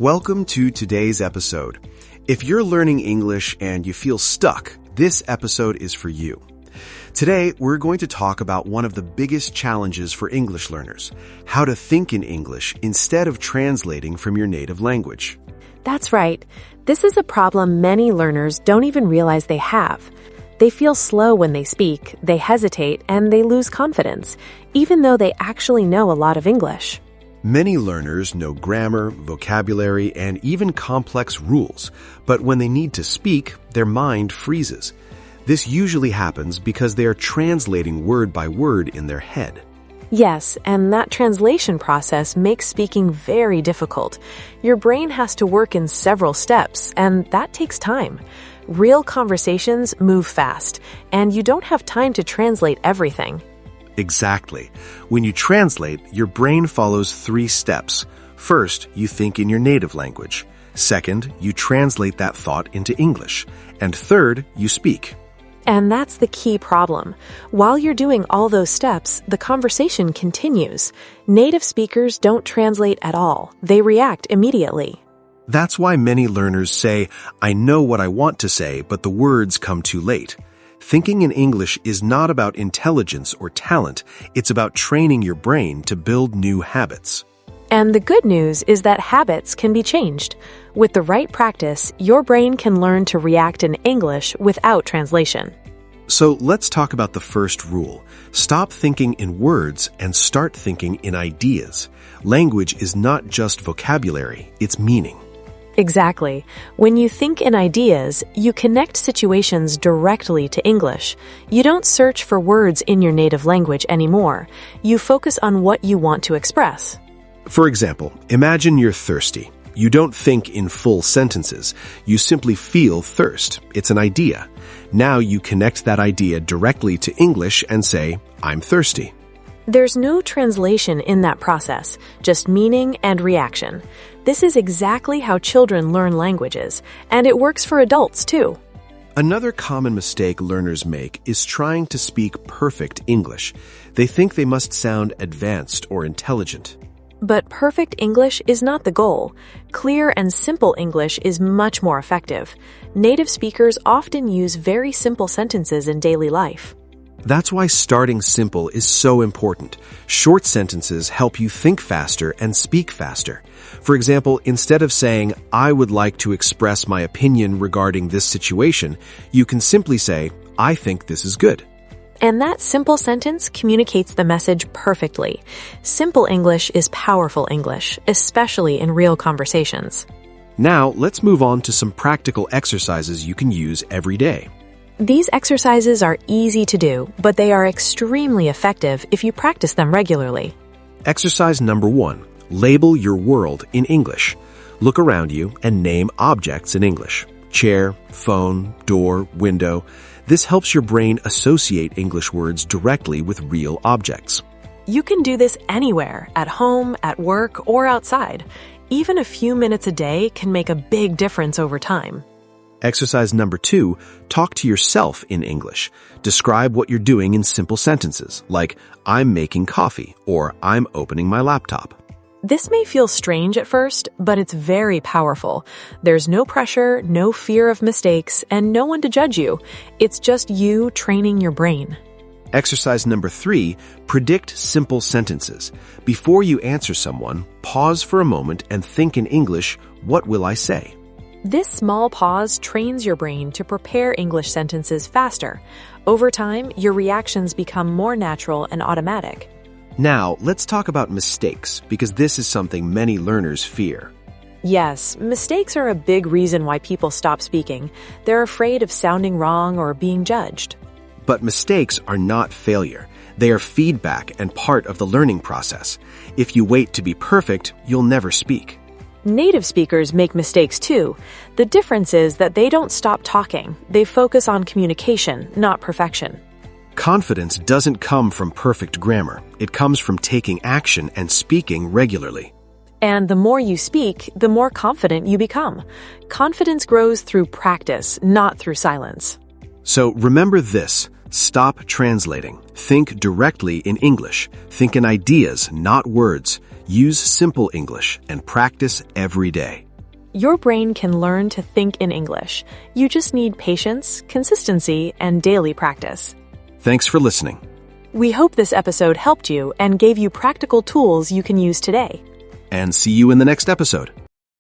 Welcome to today's episode. If you're learning English and you feel stuck, this episode is for you. Today, we're going to talk about one of the biggest challenges for English learners, how to think in English instead of translating from your native language. That's right. This is a problem many learners don't even realize they have. They feel slow when they speak, they hesitate, and they lose confidence, even though they actually know a lot of English. Many learners know grammar, vocabulary, and even complex rules, but when they need to speak, their mind freezes. This usually happens because they are translating word by word in their head. Yes, and that translation process makes speaking very difficult. Your brain has to work in several steps, and that takes time. Real conversations move fast, and you don't have time to translate everything. Exactly. When you translate, your brain follows 3 steps. First, you think in your native language. Second, you translate that thought into English. And third, you speak. And that's the key problem. While you're doing all those steps, the conversation continues. Native speakers don't translate at all. They react immediately. That's why many learners say, "I know what I want to say, but the words come too late." Thinking in English is not about intelligence or talent. It's about training your brain to build new habits. And the good news is that habits can be changed. With the right practice, your brain can learn to react in English without translation. So let's talk about the first rule. Stop thinking in words and start thinking in ideas. Language is not just vocabulary, it's meaning. Exactly. When you think in ideas, you connect situations directly to English. You don't search for words in your native language anymore. You focus on what you want to express. For example, imagine you're thirsty. You don't think in full sentences. You simply feel thirst. It's an idea. Now you connect that idea directly to English and say, "I'm thirsty." There's no translation in that process, just meaning and reaction. This is exactly how children learn languages, and it works for adults too. Another common mistake learners make is trying to speak perfect English. They think they must sound advanced or intelligent. But perfect English is not the goal. Clear and simple English is much more effective. Native speakers often use very simple sentences in daily life. That's why starting simple is so important. Short sentences help you think faster and speak faster. For example, instead of saying, "I would like to express my opinion regarding this situation," you can simply say, "I think this is good." And that simple sentence communicates the message perfectly. Simple English is powerful English, especially in real conversations. Now, let's move on to some practical exercises you can use every day. These exercises are easy to do, but they are extremely effective if you practice them regularly. Exercise number 1. Label your world in English. Look around you and name objects in English. Chair, phone, door, window. This helps your brain associate English words directly with real objects. You can do this anywhere, at home, at work, or outside. Even a few minutes a day can make a big difference over time. Exercise number 2, talk to yourself in English. Describe what you're doing in simple sentences, like, "I'm making coffee," or "I'm opening my laptop." This may feel strange at first, but it's very powerful. There's no pressure, no fear of mistakes, and no one to judge you. It's just you training your brain. Exercise number 3, predict simple sentences. Before you answer someone, pause for a moment and think in English, "What will I say?" This small pause trains your brain to prepare English sentences faster. Over time, your reactions become more natural and automatic. Now, let's talk about mistakes, because this is something many learners fear. Yes, mistakes are a big reason why people stop speaking. They're afraid of sounding wrong or being judged. But mistakes are not failure. They are feedback and part of the learning process. If you wait to be perfect, you'll never speak. Native speakers make mistakes too. The difference is that they don't stop talking. They focus on communication, not perfection. Confidence doesn't come from perfect grammar. It comes from taking action and speaking regularly. And the more you speak, the more confident you become. Confidence grows through practice, not through silence. So remember this. Stop translating. Think directly in English. Think in ideas, not words. Use simple English and practice every day. Your brain can learn to think in English. You just need patience, consistency, and daily practice. Thanks for listening. We hope this episode helped you and gave you practical tools you can use today. And see you in the next episode.